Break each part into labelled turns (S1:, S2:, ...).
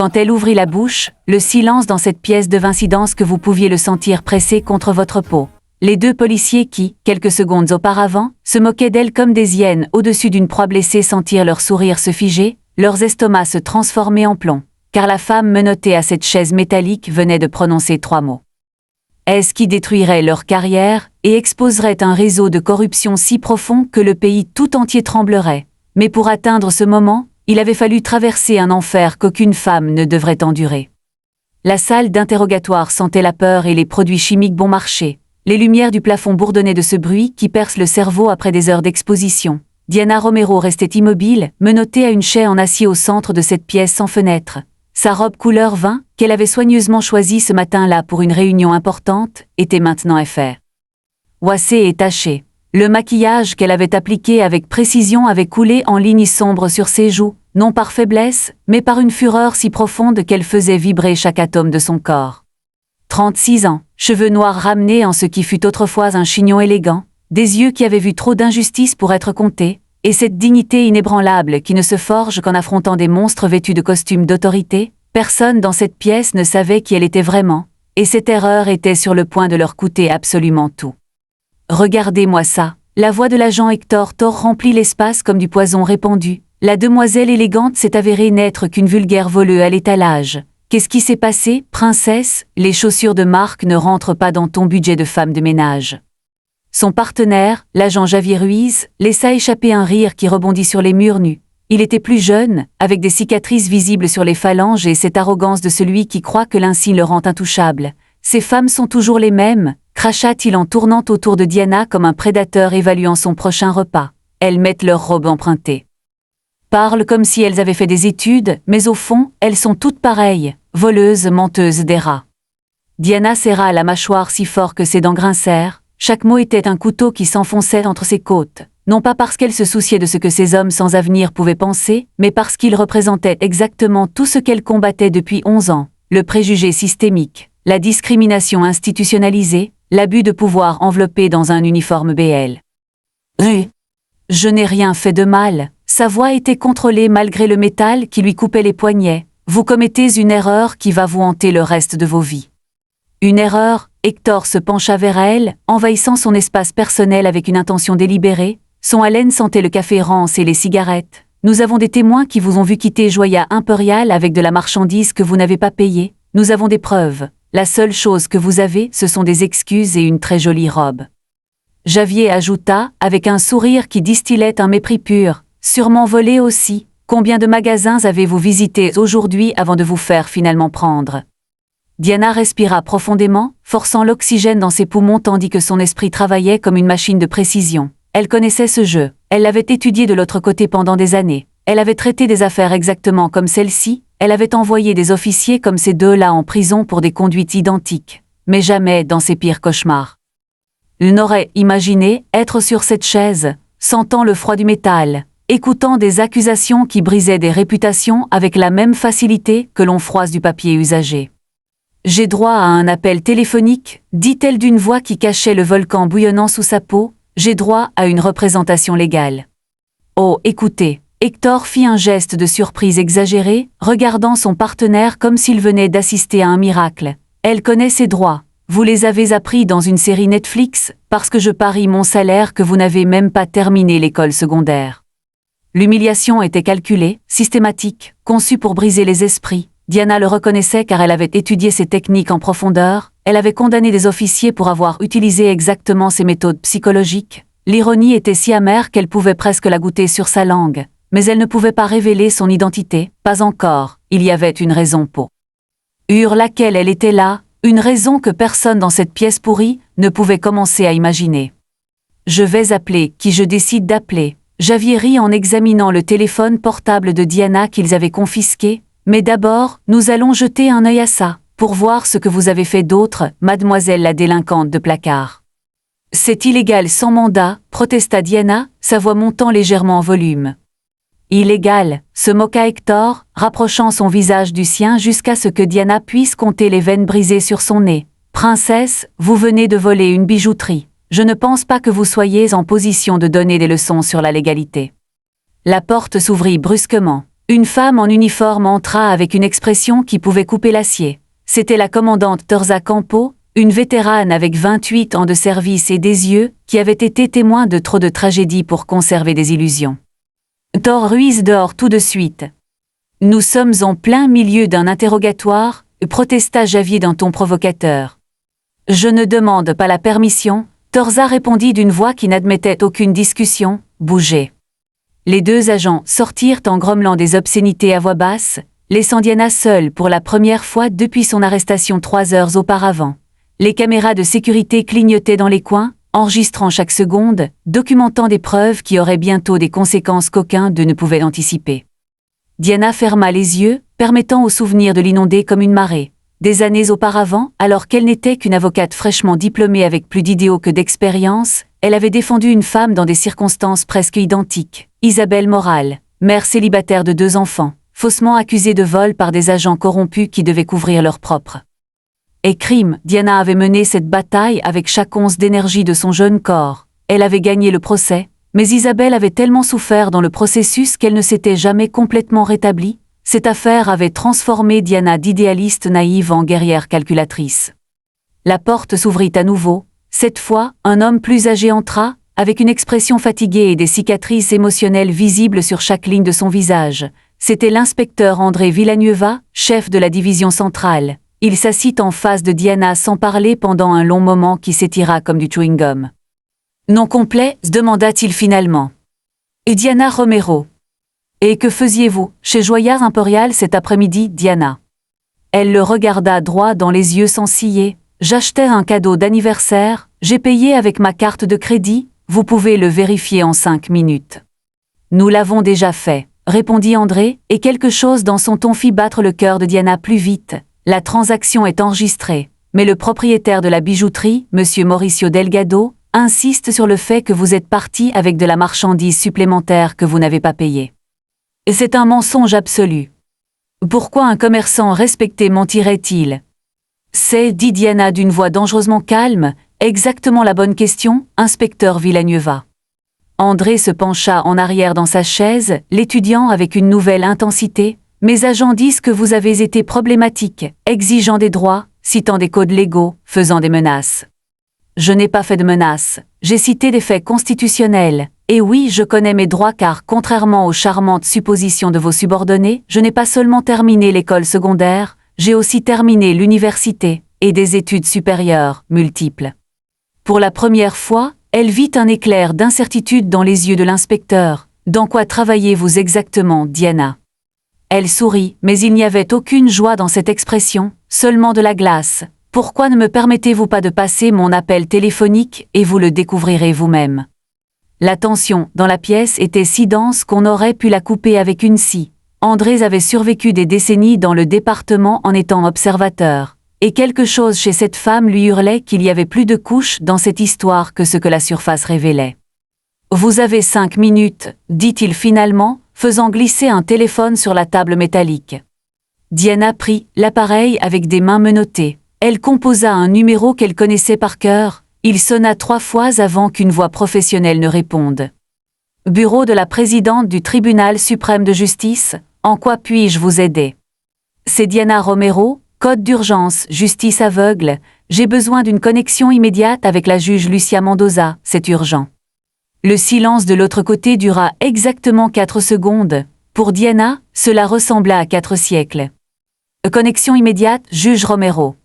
S1: Quand elle ouvrit la bouche, le silence dans cette pièce devint si dense que vous pouviez le sentir pressé contre votre peau. Les deux policiers qui, quelques secondes auparavant, se moquaient d'elle comme des hyènes au-dessus d'une proie blessée sentirent leur sourire se figer, leurs estomacs se transformer en plomb. Car la femme menottée à cette chaise métallique venait de prononcer 3 mots. Est-ce qui détruirait leur carrière et exposerait un réseau de corruption si profond que le pays tout entier tremblerait. Mais pour atteindre ce moment, il avait fallu traverser un enfer qu'aucune femme ne devrait endurer. La salle d'interrogatoire sentait la peur et les produits chimiques bon marché. Les lumières du plafond bourdonnaient de ce bruit qui perce le cerveau après des heures d'exposition. Diana Romero restait immobile, menottée à une chaise en acier au centre de cette pièce sans fenêtre. Sa robe couleur vin, qu'elle avait soigneusement choisie ce matin-là pour une réunion importante, était maintenant effet. Ouassée et tachée. Le maquillage qu'elle avait appliqué avec précision avait coulé en lignes sombres sur ses joues, non par faiblesse, mais par une fureur si profonde qu'elle faisait vibrer chaque atome de son corps. 36 ans, cheveux noirs ramenés en ce qui fut autrefois un chignon élégant, des yeux qui avaient vu trop d'injustice pour être comptés, et cette dignité inébranlable qui ne se forge qu'en affrontant des monstres vêtus de costumes d'autorité, personne dans cette pièce ne savait qui elle était vraiment, et cette erreur était sur le point de leur coûter absolument tout. Regardez-moi ça, la voix de l'agent Hector Thor remplit l'espace comme du poison répandu. La demoiselle élégante s'est avérée n'être qu'une vulgaire voleuse à l'étalage. Qu'est-ce qui s'est passé, princesse? Les chaussures de marque ne rentrent pas dans ton budget de femme de ménage. Son partenaire, l'agent Javier Ruiz, laissa échapper un rire qui rebondit sur les murs nus. Il était plus jeune, avec des cicatrices visibles sur les phalanges et cette arrogance de celui qui croit que l'insigne le rend intouchable. Ces femmes sont toujours les mêmes, cracha-t-il en tournant autour de Diana comme un prédateur évaluant son prochain repas. Elles mettent leurs robes empruntées. Parlent comme si elles avaient fait des études, mais au fond, elles sont toutes pareilles, voleuses, menteuses des rats. Diana serra la mâchoire si fort que ses dents grincèrent. Chaque mot était un couteau qui s'enfonçait entre ses côtes, non pas parce qu'elle se souciait de ce que ces hommes sans avenir pouvaient penser, mais parce qu'ils représentaient exactement tout ce qu'elle combattait depuis 11 ans, le préjugé systémique, la discrimination institutionnalisée, l'abus de pouvoir enveloppé dans un uniforme BL. Je n'ai rien fait de mal, sa voix était contrôlée malgré le métal qui lui coupait les poignets. Vous commettez une erreur qui va vous hanter le reste de vos vies. Une erreur, Hector se pencha vers elle, envahissant son espace personnel avec une intention délibérée. Son haleine sentait le café rance et les cigarettes. Nous avons des témoins qui vous ont vu quitter Joya Imperial avec de la marchandise que vous n'avez pas payée. Nous avons des preuves. La seule chose que vous avez, ce sont des excuses et une très jolie robe. Javier ajouta, avec un sourire qui distillait un mépris pur, sûrement volé aussi. Combien de magasins avez-vous visités aujourd'hui avant de vous faire finalement prendre? Diana respira profondément, forçant l'oxygène dans ses poumons tandis que son esprit travaillait comme une machine de précision. Elle connaissait ce jeu, elle l'avait étudié de l'autre côté pendant des années. Elle avait traité des affaires exactement comme celle-ci, elle avait envoyé des officiers comme ces deux-là en prison pour des conduites identiques, mais jamais dans ses pires cauchemars. Il n'aurait imaginé être sur cette chaise, sentant le froid du métal, écoutant des accusations qui brisaient des réputations avec la même facilité que l'on froisse du papier usagé. « J'ai droit à un appel téléphonique », dit-elle d'une voix qui cachait le volcan bouillonnant sous sa peau, « j'ai droit à une représentation légale. » Oh, écoutez, Hector fit un geste de surprise exagéré, regardant son partenaire comme s'il venait d'assister à un miracle. « Elle connaît ses droits. Vous les avez appris dans une série Netflix, parce que je parie mon salaire que vous n'avez même pas terminé l'école secondaire. » L'humiliation était calculée, systématique, conçue pour briser les esprits. Diana le reconnaissait car elle avait étudié ses techniques en profondeur, elle avait condamné des officiers pour avoir utilisé exactement ces méthodes psychologiques. L'ironie était si amère qu'elle pouvait presque la goûter sur sa langue, mais elle ne pouvait pas révéler son identité, pas encore, il y avait une raison pour laquelle elle était là, une raison que personne dans cette pièce pourrie ne pouvait commencer à imaginer. Je vais appeler qui je décide d'appeler. Javier rit en examinant le téléphone portable de Diana qu'ils avaient confisqué. Mais d'abord, nous allons jeter un œil à ça, pour voir ce que vous avez fait d'autre, mademoiselle la délinquante de placard. C'est illégal sans mandat, protesta Diana, sa voix montant légèrement en volume. Illégal, se moqua Hector, rapprochant son visage du sien jusqu'à ce que Diana puisse compter les veines brisées sur son nez. Princesse, vous venez de voler une bijouterie. Je ne pense pas que vous soyez en position de donner des leçons sur la légalité. La porte s'ouvrit brusquement. Une femme en uniforme entra avec une expression qui pouvait couper l'acier. C'était la commandante Thorza Campo, une vétérane avec 28 ans de service et des yeux, qui avait été témoin de trop de tragédies pour conserver des illusions. « Thor Ruiz dehors tout de suite. Nous sommes en plein milieu d'un interrogatoire, protesta Javier d'un ton provocateur. Je ne demande pas la permission, Thorza répondit d'une voix qui n'admettait aucune discussion, bougez. Les deux agents sortirent en grommelant des obscénités à voix basse, laissant Diana seule pour la première fois depuis son arrestation 3 heures auparavant. Les caméras de sécurité clignotaient dans les coins, enregistrant chaque seconde, documentant des preuves qui auraient bientôt des conséquences qu'aucun d'eux ne pouvait anticiper. Diana ferma les yeux, permettant au souvenir de l'inonder comme une marée. Des années auparavant, alors qu'elle n'était qu'une avocate fraîchement diplômée avec plus d'idéaux que d'expérience, elle avait défendu une femme dans des circonstances presque identiques. Isabelle Moral, mère célibataire de 2 enfants, faussement accusée de vol par des agents corrompus qui devaient couvrir leur propre crime. Diana avait mené cette bataille avec chaque once d'énergie de son jeune corps. Elle avait gagné le procès, mais Isabelle avait tellement souffert dans le processus qu'elle ne s'était jamais complètement rétablie. Cette affaire avait transformé Diana d'idéaliste naïve en guerrière calculatrice. La porte s'ouvrit à nouveau. Cette fois, un homme plus âgé entra, avec une expression fatiguée et des cicatrices émotionnelles visibles sur chaque ligne de son visage. C'était l'inspecteur André Villanueva, chef de la division centrale. Il s'assit en face de Diana sans parler pendant un long moment qui s'étira comme du chewing-gum. « Nom complet ?» demanda-t-il finalement. « Diana Romero. »« Et que faisiez-vous chez Joyard Impérial cet après-midi, Diana ?» Elle le regarda droit dans les yeux sans ciller. « J'achetais un cadeau d'anniversaire, j'ai payé avec ma carte de crédit, vous pouvez le vérifier en 5 minutes. »« Nous l'avons déjà fait, » répondit André, et quelque chose dans son ton fit battre le cœur de Diana plus vite. La transaction est enregistrée, mais le propriétaire de la bijouterie, M. Mauricio Delgado, insiste sur le fait que vous êtes parti avec de la marchandise supplémentaire que vous n'avez pas payée. Et c'est un mensonge absolu. Pourquoi un commerçant respecté mentirait-il ? C'est, dit Diana d'une voix dangereusement calme, exactement la bonne question, inspecteur Villanueva. André se pencha en arrière dans sa chaise, l'étudiant avec une nouvelle intensité. Mes agents disent que vous avez été problématique, exigeant des droits, citant des codes légaux, faisant des menaces. Je n'ai pas fait de menaces, j'ai cité des faits constitutionnels. Et oui, je connais mes droits car, contrairement aux charmantes suppositions de vos subordonnés, je n'ai pas seulement terminé l'école secondaire, j'ai aussi terminé l'université, et des études supérieures, multiples. Pour la première fois, elle vit un éclair d'incertitude dans les yeux de l'inspecteur. Dans quoi travaillez-vous exactement, Diana ? Elle sourit, mais il n'y avait aucune joie dans cette expression, seulement de la glace. Pourquoi ne me permettez-vous pas de passer mon appel téléphonique et vous le découvrirez vous-même ? La tension dans la pièce était si dense qu'on aurait pu la couper avec une scie. André avait survécu des décennies dans le département en étant observateur. Et quelque chose chez cette femme lui hurlait qu'il y avait plus de couches dans cette histoire que ce que la surface révélait. « Vous avez 5 minutes, dit-il finalement, faisant glisser un téléphone sur la table métallique. Diana prit l'appareil avec des mains menottées. Elle composa un numéro qu'elle connaissait par cœur. Il sonna 3 fois avant qu'une voix professionnelle ne réponde. « Bureau de la présidente du tribunal suprême de justice, en quoi puis-je vous aider ? C'est Diana Romero, code d'urgence, justice aveugle. J'ai besoin d'une connexion immédiate avec la juge Lucia Mendoza, c'est urgent. » Le silence de l'autre côté dura exactement 4 secondes. Pour Diana, cela ressembla à 4 siècles. Connexion immédiate, juge Romero.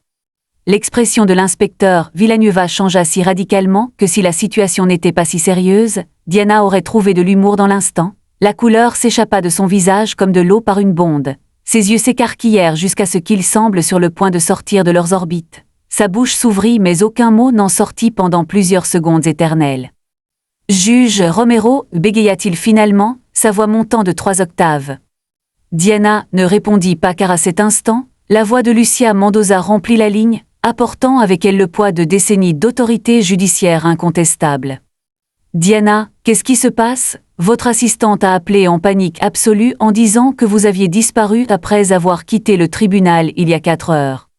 S1: L'expression de l'inspecteur Villanueva changea si radicalement que si la situation n'était pas si sérieuse, Diana aurait trouvé de l'humour dans l'instant. La couleur s'échappa de son visage comme de l'eau par une bonde. Ses yeux s'écarquillèrent jusqu'à ce qu'ils semblent sur le point de sortir de leurs orbites. Sa bouche s'ouvrit mais aucun mot n'en sortit pendant plusieurs secondes éternelles. « Juge Romero » bégaya-t-il finalement, sa voix montant de 3 octaves. Diana ne répondit pas car à cet instant, la voix de Lucia Mendoza remplit la ligne, apportant avec elle le poids de décennies d'autorité judiciaire incontestable. « Diana, qu'est-ce qui se passe ? Votre assistante a appelé en panique absolue en disant que vous aviez disparu après avoir quitté le tribunal il y a 4 heures. »«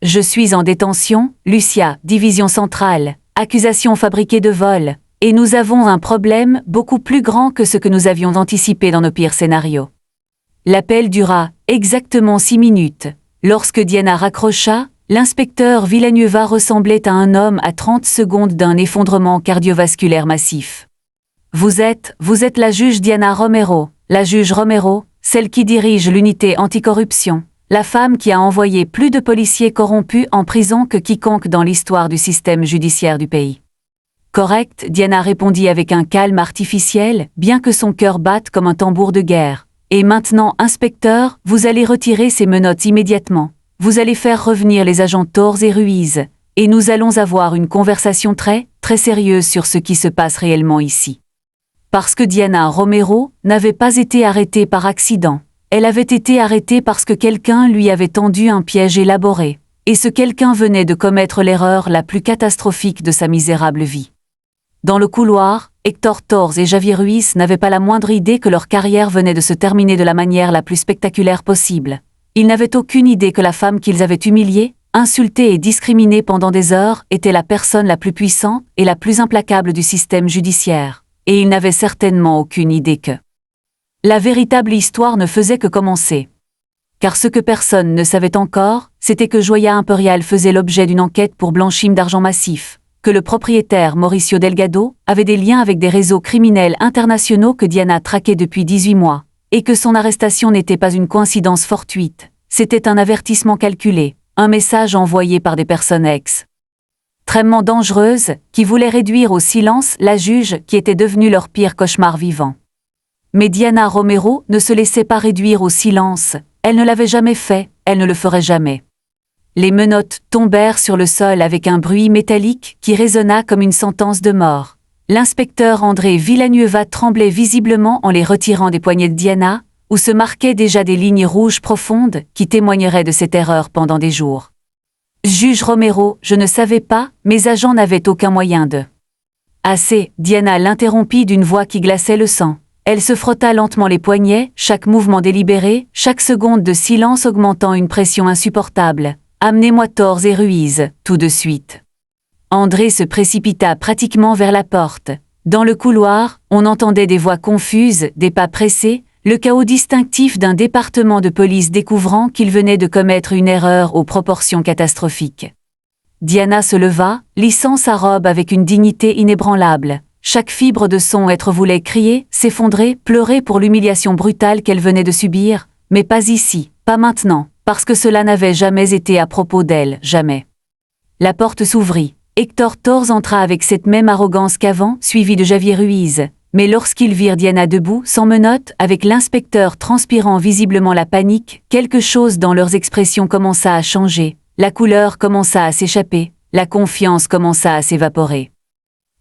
S1: Je suis en détention, Lucia, division centrale, accusation fabriquée de vol. Et nous avons un problème beaucoup plus grand que ce que nous avions anticipé dans nos pires scénarios. » L'appel dura exactement 6 minutes. Lorsque Diana raccrocha, l'inspecteur Villanueva ressemblait à un homme à 30 secondes d'un effondrement cardiovasculaire massif. Vous êtes la juge Diana Romero, la juge Romero, celle qui dirige l'unité anticorruption, la femme qui a envoyé plus de policiers corrompus en prison que quiconque dans l'histoire du système judiciaire du pays. Correct, Diana répondit avec un calme artificiel, bien que son cœur batte comme un tambour de guerre. Et maintenant, inspecteur, vous allez retirer ces menottes immédiatement. Vous allez faire revenir les agents Torres et Ruiz, et nous allons avoir une conversation très sérieuse sur ce qui se passe réellement ici. Parce que Diana Romero n'avait pas été arrêtée par accident. Elle avait été arrêtée parce que quelqu'un lui avait tendu un piège élaboré, et ce quelqu'un venait de commettre l'erreur la plus catastrophique de sa misérable vie. Dans le couloir, Héctor Torres et Javier Ruiz n'avaient pas la moindre idée que leur carrière venait de se terminer de la manière la plus spectaculaire possible. Ils n'avaient aucune idée que la femme qu'ils avaient humiliée, insultée et discriminée pendant des heures était la personne la plus puissante et la plus implacable du système judiciaire. Et ils n'avaient certainement aucune idée que la véritable histoire ne faisait que commencer. Car ce que personne ne savait encore, c'était que Joya Imperial faisait l'objet d'une enquête pour blanchiment d'argent massif, que le propriétaire Mauricio Delgado avait des liens avec des réseaux criminels internationaux que Diana traquait depuis 18 mois, et que son arrestation n'était pas une coïncidence fortuite, c'était un avertissement calculé, un message envoyé par des personnes extrêmement dangereuses, qui voulaient réduire au silence la juge qui était devenue leur pire cauchemar vivant. Mais Diana Romero ne se laissait pas réduire au silence, elle ne l'avait jamais fait, elle ne le ferait jamais. Les menottes tombèrent sur le sol avec un bruit métallique qui résonna comme une sentence de mort. L'inspecteur André Villanueva tremblait visiblement en les retirant des poignets de Diana, où se marquaient déjà des lignes rouges profondes qui témoigneraient de cette erreur pendant des jours. Juge Romero, je ne savais pas, mes agents n'avaient aucun moyen de. Assez, Diana l'interrompit d'une voix qui glaçait le sang. Elle se frotta lentement les poignets, chaque mouvement délibéré, chaque seconde de silence augmentant une pression insupportable. Amenez-moi Torres et Ruiz, tout de suite. André se précipita pratiquement vers la porte. Dans le couloir, on entendait des voix confuses, des pas pressés, le chaos distinctif d'un département de police découvrant qu'il venait de commettre une erreur aux proportions catastrophiques. Diana se leva, lissant sa robe avec une dignité inébranlable. Chaque fibre de son être voulait crier, s'effondrer, pleurer pour l'humiliation brutale qu'elle venait de subir, mais pas ici, pas maintenant, parce que cela n'avait jamais été à propos d'elle, jamais. La porte s'ouvrit. Héctor Torres entra avec cette même arrogance qu'avant, suivi de Javier Ruiz. Mais lorsqu'ils virent Diana debout, sans menottes, avec l'inspecteur transpirant visiblement la panique, quelque chose dans leurs expressions commença à changer, la couleur commença à s'échapper, la confiance commença à s'évaporer.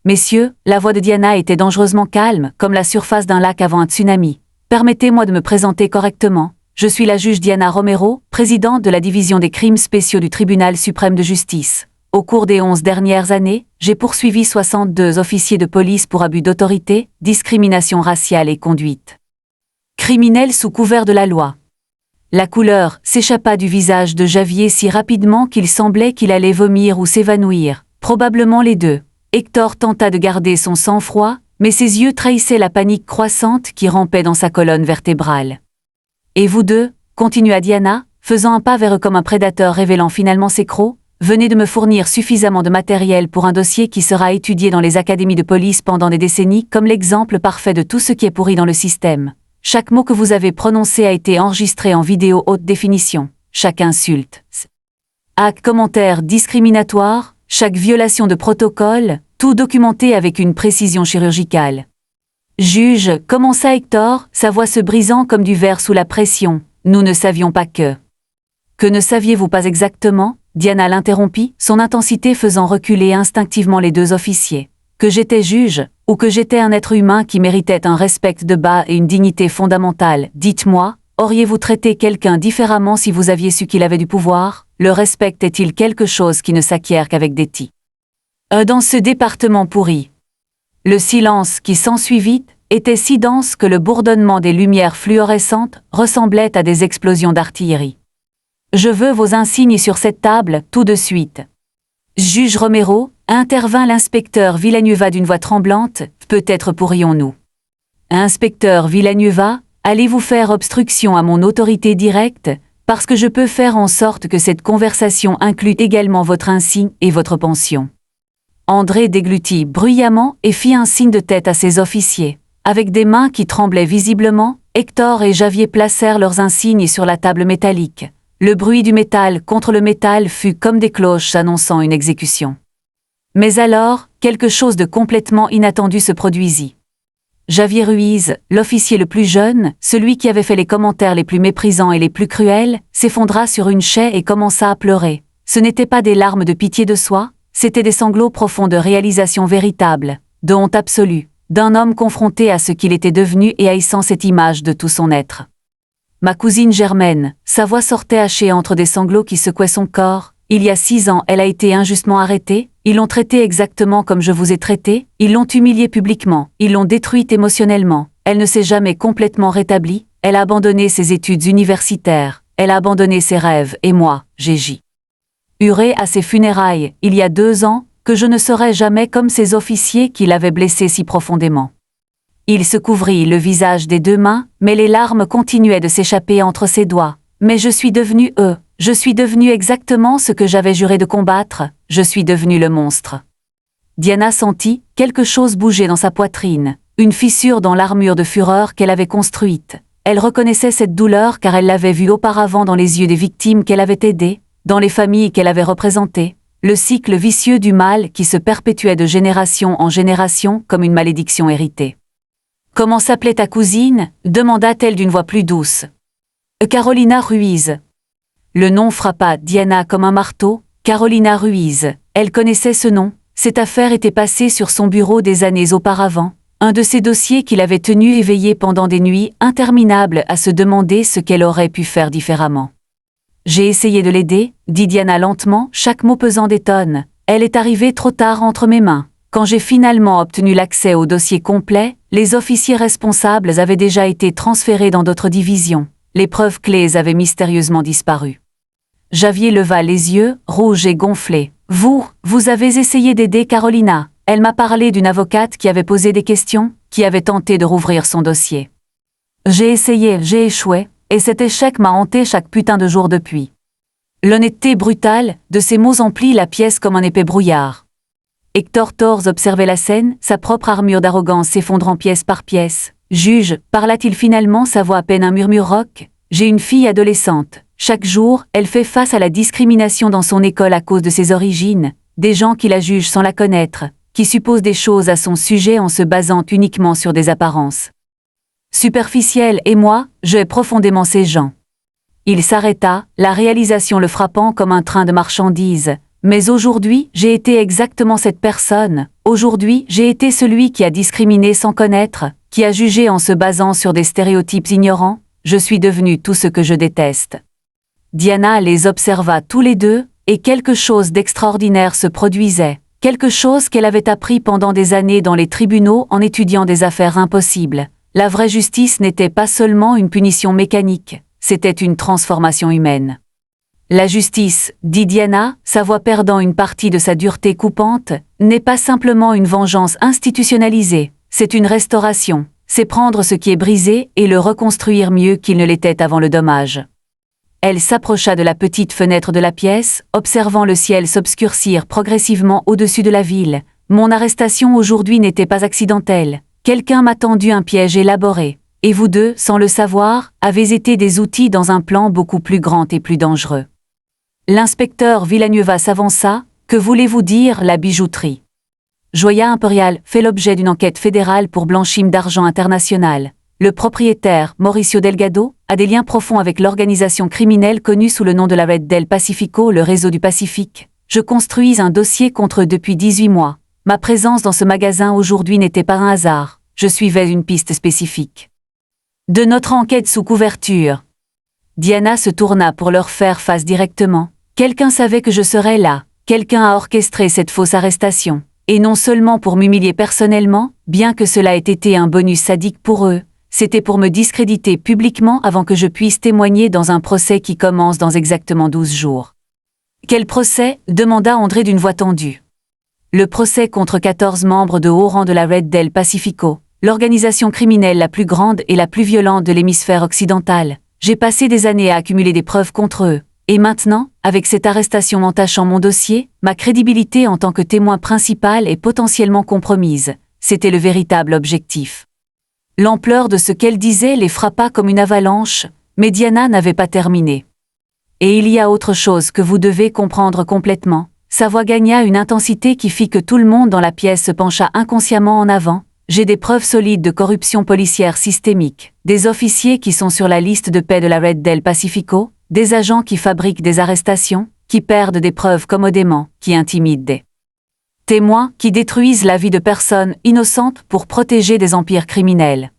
S1: Messieurs, la voix de Diana était dangereusement calme, comme la surface d'un lac avant un tsunami. Permettez-moi de me présenter correctement. Je suis la juge Diana Romero, présidente de la division des crimes spéciaux du Tribunal suprême de justice. Au cours des 11 dernières années, j'ai poursuivi 62 officiers de police pour abus d'autorité, discrimination raciale et conduite criminelle sous couvert de la loi. La couleur s'échappa du visage de Javier si rapidement qu'il semblait qu'il allait vomir ou s'évanouir, probablement les deux. Héctor tenta de garder son sang-froid, mais ses yeux trahissaient la panique croissante qui rampait dans sa colonne vertébrale. « Et vous deux » continua Diana, faisant un pas vers eux comme un prédateur révélant finalement ses crocs, venez de me fournir suffisamment de matériel pour un dossier qui sera étudié dans les académies de police pendant des décennies comme l'exemple parfait de tout ce qui est pourri dans le système. Chaque mot que vous avez prononcé a été enregistré en vidéo haute définition. Chaque insulte, acte commentaire discriminatoire, chaque violation de protocole, tout documenté avec une précision chirurgicale. Juge, commença Héctor, sa voix se brisant comme du verre sous la pression. Nous ne savions pas que. Que ne saviez-vous pas exactement ? Diana l'interrompit, son intensité faisant reculer instinctivement les deux officiers. Que j'étais juge, ou que j'étais un être humain qui méritait un respect de bas et une dignité fondamentale, dites-moi, auriez-vous traité quelqu'un différemment si vous aviez su qu'il avait du pouvoir ? Le respect est-il quelque chose qui ne s'acquiert qu'avec des tirs ? Dans ce département pourri. Le silence qui s'ensuivit était si dense que le bourdonnement des lumières fluorescentes ressemblait à des explosions d'artillerie. Je veux vos insignes sur cette table, tout de suite. Juge Romero, intervint l'inspecteur Villanueva d'une voix tremblante, peut-être pourrions-nous. Inspecteur Villanueva, allez-vous faire obstruction à mon autorité directe, parce que je peux faire en sorte que cette conversation inclue également votre insigne et votre pension. André déglutit bruyamment et fit un signe de tête à ses officiers. Avec des mains qui tremblaient visiblement, Hector et Javier placèrent leurs insignes sur la table métallique. Le bruit du métal contre le métal fut comme des cloches annonçant une exécution. Mais alors, quelque chose de complètement inattendu se produisit. Javier Ruiz, l'officier le plus jeune, celui qui avait fait les commentaires les plus méprisants et les plus cruels, s'effondra sur une chaise et commença à pleurer. Ce n'étaient pas des larmes de pitié de soi, c'étaient des sanglots profonds de réalisation véritable, de honte absolue, d'un homme confronté à ce qu'il était devenu et haïssant cette image de tout son être. Ma cousine Germaine, sa voix sortait hachée entre des sanglots qui secouaient son corps. Il y a 6 ans, elle a été injustement arrêtée, ils l'ont traitée exactement comme je vous ai traité, ils l'ont humiliée publiquement, ils l'ont détruite émotionnellement, elle ne s'est jamais complètement rétablie, elle a abandonné ses études universitaires, elle a abandonné ses rêves, et moi, j'ai juré à ses funérailles, il y a 2 ans, que je ne serais jamais comme ces officiers qui l'avaient blessée si profondément. Il se couvrit le visage des 2 mains, mais les larmes continuaient de s'échapper entre ses doigts. Mais je suis devenu eux. Je suis devenu exactement ce que j'avais juré de combattre, je suis devenu le monstre. Diana sentit quelque chose bouger dans sa poitrine, une fissure dans l'armure de fureur qu'elle avait construite. Elle reconnaissait cette douleur car elle l'avait vue auparavant dans les yeux des victimes qu'elle avait aidées, dans les familles qu'elle avait représentées, le cycle vicieux du mal qui se perpétuait de génération en génération comme une malédiction héritée. « Comment s'appelait ta cousine ?» demanda-t-elle d'une voix plus douce. « Carolina Ruiz. » Le nom frappa Diana comme un marteau. Carolina Ruiz. Elle connaissait ce nom. Cette affaire était passée sur son bureau des années auparavant. Un de ces dossiers qu'il avait tenu éveillé pendant des nuits interminables à se demander ce qu'elle aurait pu faire différemment. J'ai essayé de l'aider, dit Diana lentement, chaque mot pesant des tonnes. Elle est arrivée trop tard entre mes mains. Quand j'ai finalement obtenu l'accès au dossier complet, les officiers responsables avaient déjà été transférés dans d'autres divisions. Les preuves clés avaient mystérieusement disparu. Javier leva les yeux, rouge et gonflé. « Vous avez essayé d'aider Carolina. Elle m'a parlé d'une avocate qui avait posé des questions, qui avait tenté de rouvrir son dossier. J'ai essayé, j'ai échoué, et cet échec m'a hanté chaque putain de jour depuis. » L'honnêteté brutale de ces mots emplit la pièce comme un épais brouillard. Hector Torres observait la scène, sa propre armure d'arrogance s'effondrant pièce par pièce. « Juge, parla-t-il finalement, sa voix à peine un murmure rauque. J'ai une fille adolescente. Chaque jour, elle fait face à la discrimination dans son école à cause de ses origines, des gens qui la jugent sans la connaître, qui supposent des choses à son sujet en se basant uniquement sur des apparences. Superficielles, et moi, je hais profondément ces gens. » Il s'arrêta, la réalisation le frappant comme un train de marchandises. « Mais aujourd'hui, j'ai été exactement cette personne. Aujourd'hui, j'ai été celui qui a discriminé sans connaître, qui a jugé en se basant sur des stéréotypes ignorants. Je suis devenu tout ce que je déteste. » Diana les observa tous les deux, et quelque chose d'extraordinaire se produisait, quelque chose qu'elle avait appris pendant des années dans les tribunaux en étudiant des affaires impossibles. La vraie justice n'était pas seulement une punition mécanique, c'était une transformation humaine. La justice, dit Diana, sa voix perdant une partie de sa dureté coupante, n'est pas simplement une vengeance institutionnalisée, c'est une restauration, c'est prendre ce qui est brisé et le reconstruire mieux qu'il ne l'était avant le dommage. Elle s'approcha de la petite fenêtre de la pièce, observant le ciel s'obscurcir progressivement au-dessus de la ville. Mon arrestation aujourd'hui n'était pas accidentelle. Quelqu'un m'a tendu un piège élaboré. Et vous deux, sans le savoir, avez été des outils dans un plan beaucoup plus grand et plus dangereux. L'inspecteur Villanueva s'avança. Que voulez-vous dire, la bijouterie? Joya Imperial fait l'objet d'une enquête fédérale pour blanchiment d'argent international. Le propriétaire, Mauricio Delgado, a des liens profonds avec l'organisation criminelle connue sous le nom de la Red del Pacifico, le réseau du Pacifique. Je construis un dossier contre eux depuis 18 mois. Ma présence dans ce magasin aujourd'hui n'était pas un hasard. Je suivais une piste spécifique. De notre enquête sous couverture. Diana se tourna pour leur faire face directement. Quelqu'un savait que je serais là. Quelqu'un a orchestré cette fausse arrestation. Et non seulement pour m'humilier personnellement, bien que cela ait été un bonus sadique pour eux, c'était pour me discréditer publiquement avant que je puisse témoigner dans un procès qui commence dans exactement 12 jours. « Quel procès ?» demanda André d'une voix tendue. « Le procès contre 14 membres de haut rang de la Red del Pacifico. l'organisation criminelle la plus grande et la plus violente de l'hémisphère occidental. J'ai passé des années à accumuler des preuves contre eux. Et maintenant, avec cette arrestation entachant mon dossier, ma crédibilité en tant que témoin principal est potentiellement compromise. C'était le véritable objectif. L'ampleur de ce qu'elle disait les frappa comme une avalanche, mais Diana n'avait pas terminé. Et il y a autre chose que vous devez comprendre complètement. Sa voix gagna une intensité qui fit que tout le monde dans la pièce se pencha inconsciemment en avant. J'ai des preuves solides de corruption policière systémique, des officiers qui sont sur la liste de paix de la Red del Pacifico, des agents qui fabriquent des arrestations, qui perdent des preuves commodément, qui intimident des témoins, qui détruisent la vie de personnes innocentes pour protéger des empires criminels.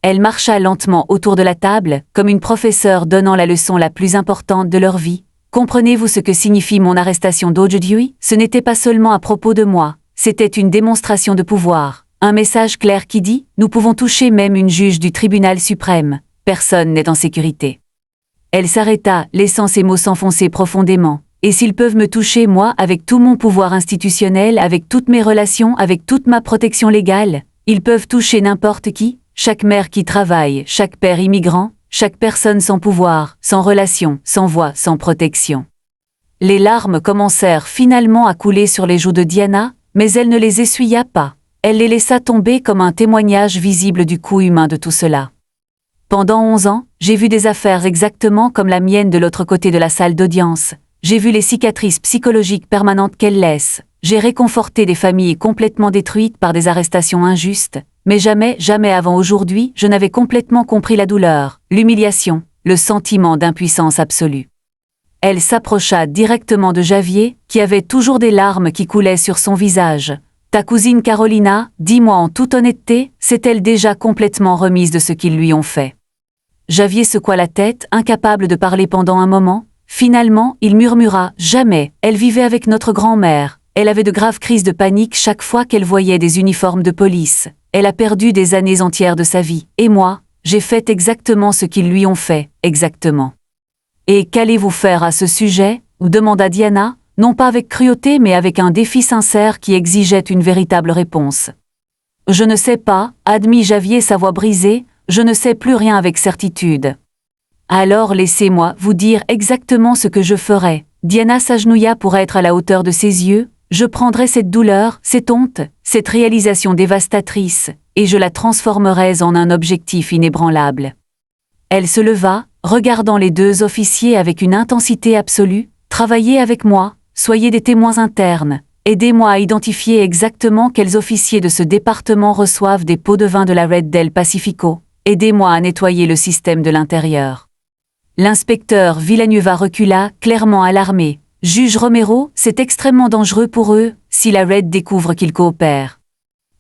S1: Elle marcha lentement autour de la table, comme une professeure donnant la leçon la plus importante de leur vie. Comprenez-vous ce que signifie mon arrestation d'aujourd'hui? Ce n'était pas seulement à propos de moi, c'était une démonstration de pouvoir. Un message clair qui dit « Nous pouvons toucher même une juge du tribunal suprême. Personne n'est en sécurité. » Elle s'arrêta, laissant ses mots s'enfoncer profondément. Et s'ils peuvent me toucher, moi, avec tout mon pouvoir institutionnel, avec toutes mes relations, avec toute ma protection légale, ils peuvent toucher n'importe qui, chaque mère qui travaille, chaque père immigrant, chaque personne sans pouvoir, sans relation, sans voix, sans protection. Les larmes commencèrent finalement à couler sur les joues de Diana, mais elle ne les essuya pas. Elle les laissa tomber comme un témoignage visible du coût humain de tout cela. Pendant 11 ans, j'ai vu des affaires exactement comme la mienne de l'autre côté de la salle d'audience. J'ai vu les cicatrices psychologiques permanentes qu'elles laissent. J'ai réconforté des familles complètement détruites par des arrestations injustes. Mais jamais avant aujourd'hui, je n'avais complètement compris la douleur, l'humiliation, le sentiment d'impuissance absolue. Elle s'approcha directement de Javier, qui avait toujours des larmes qui coulaient sur son visage. « Ta cousine Carolina, dis-moi en toute honnêteté, s'est-elle déjà complètement remise de ce qu'ils lui ont fait ?» Javier secoua la tête, incapable de parler pendant un moment. Finalement, il murmura « Jamais, elle vivait avec notre grand-mère. Elle avait de graves crises de panique chaque fois qu'elle voyait des uniformes de police. Elle a perdu des années entières de sa vie. Et moi, j'ai fait exactement ce qu'ils lui ont fait, exactement. » « Et qu'allez-vous faire à ce sujet ?» demanda Diana, non pas avec cruauté mais avec un défi sincère qui exigeait une véritable réponse. « Je ne sais pas, » admit Javier, sa voix brisée, « je ne sais plus rien avec certitude. » « Alors laissez-moi vous dire exactement ce que je ferai. » Diana s'agenouilla pour être à la hauteur de ses yeux. « Je prendrai cette douleur, cette honte, cette réalisation dévastatrice, et je la transformerai en un objectif inébranlable. » Elle se leva, regardant les deux officiers avec une intensité absolue. « Travaillez avec moi, soyez des témoins internes. Aidez-moi à identifier exactement quels officiers de ce département reçoivent des pots de vin de la Red del Pacifico. Aidez-moi à nettoyer le système de l'intérieur. » L'inspecteur Villanueva recula, clairement alarmé. « Juge Romero, c'est extrêmement dangereux pour eux, si la Red découvre qu'ils coopèrent. »«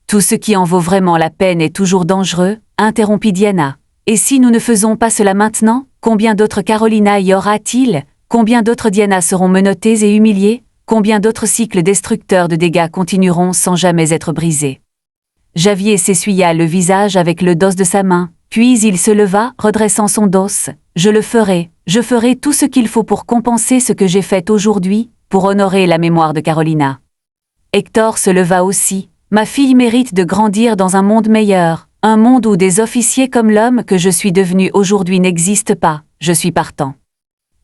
S1: Tout ce qui en vaut vraiment la peine est toujours dangereux, » interrompit Diana. « Et si nous ne faisons pas cela maintenant, combien d'autres Carolina y aura-t-il? Combien d'autres Diana seront menottées et humiliées? Combien d'autres cycles destructeurs de dégâts continueront sans jamais être brisés ?» Javier s'essuya le visage avec le dos de sa main, puis il se leva, redressant son dos. « je ferai tout ce qu'il faut pour compenser ce que j'ai fait aujourd'hui, pour honorer la mémoire de Carolina. » Hector se leva aussi. « Ma fille mérite de grandir dans un monde meilleur, un monde où des officiers comme l'homme que je suis devenu aujourd'hui n'existent pas, je suis partant. »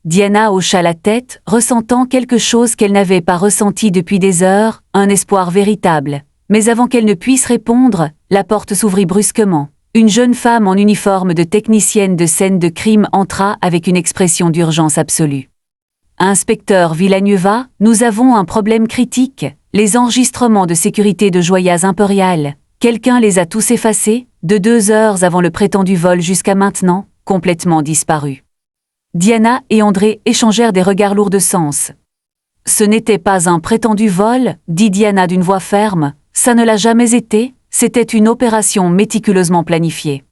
S1: Diana hocha la tête, ressentant quelque chose qu'elle n'avait pas ressenti depuis des heures, un espoir véritable. Mais avant qu'elle ne puisse répondre, la porte s'ouvrit brusquement. Une jeune femme en uniforme de technicienne de scène de crime entra avec une expression d'urgence absolue. « Inspecteur Villanueva, nous avons un problème critique. Les enregistrements de sécurité de Joyas Imperial. Quelqu'un les a tous effacés, de 2 heures avant le prétendu vol jusqu'à maintenant, complètement disparus. » Diana et André échangèrent des regards lourds de sens. « Ce n'était pas un prétendu vol, » dit Diana d'une voix ferme. « Ça ne l'a jamais été. C'était une opération méticuleusement planifiée. »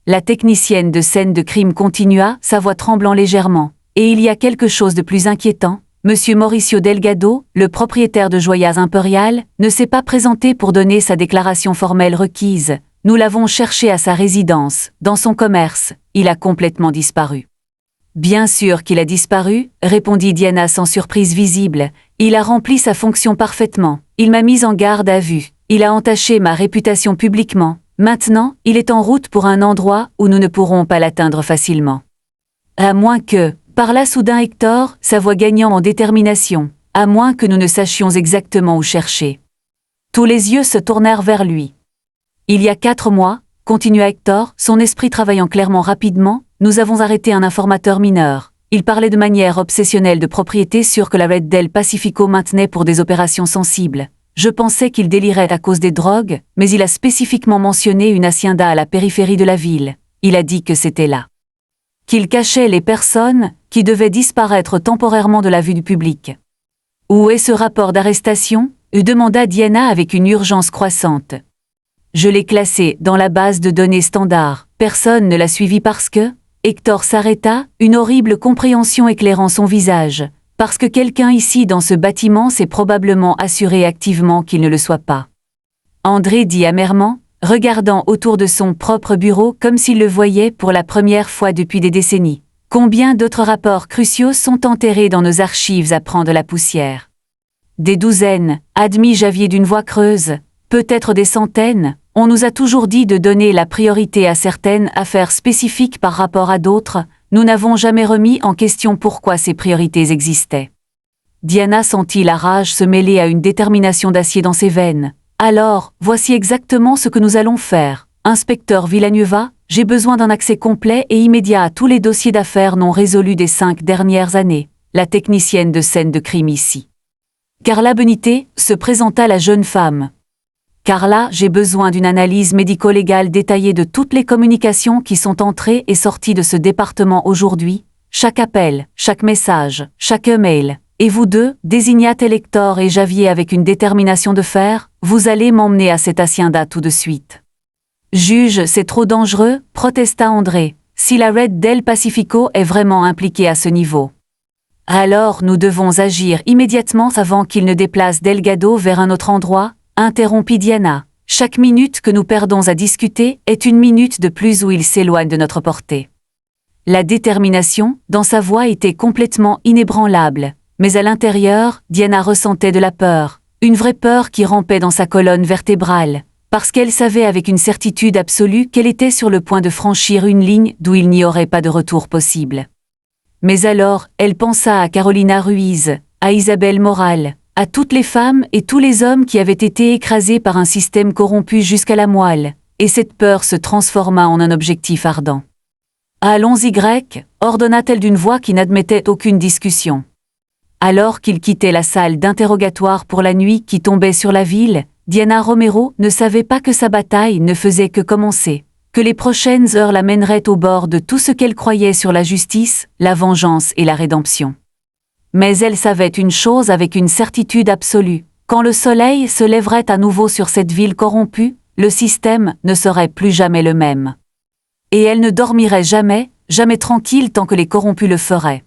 S1: La technicienne de scène de crime continua, sa voix tremblant légèrement. « Et il y a quelque chose de plus inquiétant. Monsieur Mauricio Delgado, le propriétaire de Joyas Imperial, ne s'est pas présenté pour donner sa déclaration formelle requise. Nous l'avons cherché à sa résidence, dans son commerce. Il a complètement disparu. » « Bien sûr qu'il a disparu, » répondit Diana sans surprise visible. « Il a rempli sa fonction parfaitement. Il m'a mise en garde à vue. Il a entaché ma réputation publiquement. Maintenant, il est en route pour un endroit où nous ne pourrons pas l'atteindre facilement. À moins que, parla soudain Hector, sa voix gagnant en détermination, à moins que nous ne sachions exactement où chercher. Tous les yeux se tournèrent vers lui. Il y a 4 mois, continua Hector, son esprit travaillant clairement rapidement, nous avons arrêté un informateur mineur. Il parlait de manière obsessionnelle de propriétés sûres que la Red del Pacifico maintenait pour des opérations sensibles. Je pensais qu'il délirait à cause des drogues, mais il a spécifiquement mentionné une hacienda à la périphérie de la ville. Il a dit que c'était là. Qu'il cachait les personnes qui devaient disparaître temporairement de la vue du public. Où est ce rapport d'arrestation ? Demanda Diana avec une urgence croissante. Je l'ai classé dans la base de données standard. Personne ne l'a suivi parce que... Hector s'arrêta, une horrible compréhension éclairant son visage. Parce que quelqu'un ici dans ce bâtiment s'est probablement assuré activement qu'il ne le soit pas. André dit amèrement, regardant autour de son propre bureau comme s'il le voyait pour la première fois depuis des décennies. Combien d'autres rapports cruciaux sont enterrés dans nos archives à prendre la poussière? Des douzaines, admis Javier d'une voix creuse, peut-être des centaines. On nous a toujours dit de donner la priorité à certaines affaires spécifiques par rapport à d'autres. Nous n'avons jamais remis en question pourquoi ces priorités existaient. Diana sentit la rage se mêler à une détermination d'acier dans ses veines. Alors, voici exactement ce que nous allons faire. Inspecteur Villanueva, j'ai besoin d'un accès complet et immédiat à tous les dossiers d'affaires non résolus des 5 dernières années. La technicienne de scène de crime ici. Carla Benité, se présenta la jeune femme. Carla, j'ai besoin d'une analyse médico-légale détaillée de toutes les communications qui sont entrées et sorties de ce département aujourd'hui, chaque appel, chaque message, chaque email. Et vous deux, désignat Hector et Javier avec une détermination de fer, vous allez m'emmener à cette hacienda tout de suite. Juge, c'est trop dangereux, protesta André, si la Red del Pacifico est vraiment impliquée à ce niveau. Alors nous devons agir immédiatement avant qu'il ne déplace Delgado vers un autre endroit, interrompit Diana. Chaque minute que nous perdons à discuter est une minute de plus où il s'éloigne de notre portée. La détermination, dans sa voix, était complètement inébranlable, mais à l'intérieur, Diana ressentait de la peur, une vraie peur qui rampait dans sa colonne vertébrale, parce qu'elle savait avec une certitude absolue qu'elle était sur le point de franchir une ligne d'où il n'y aurait pas de retour possible. Mais alors, elle pensa à Carolina Ruiz, à Isabelle Moral, à toutes les femmes et tous les hommes qui avaient été écrasés par un système corrompu jusqu'à la moelle, et cette peur se transforma en un objectif ardent. « Allons-y, Grec », ordonna-t-elle d'une voix qui n'admettait aucune discussion. Alors qu'il quittait la salle d'interrogatoire pour la nuit qui tombait sur la ville, Diana Romero ne savait pas que sa bataille ne faisait que commencer, que les prochaines heures l'amèneraient au bord de tout ce qu'elle croyait sur la justice, la vengeance et la rédemption. Mais elle savait une chose avec une certitude absolue, quand le soleil se lèverait à nouveau sur cette ville corrompue, le système ne serait plus jamais le même. Et elle ne dormirait jamais, jamais tranquille tant que les corrompus le feraient.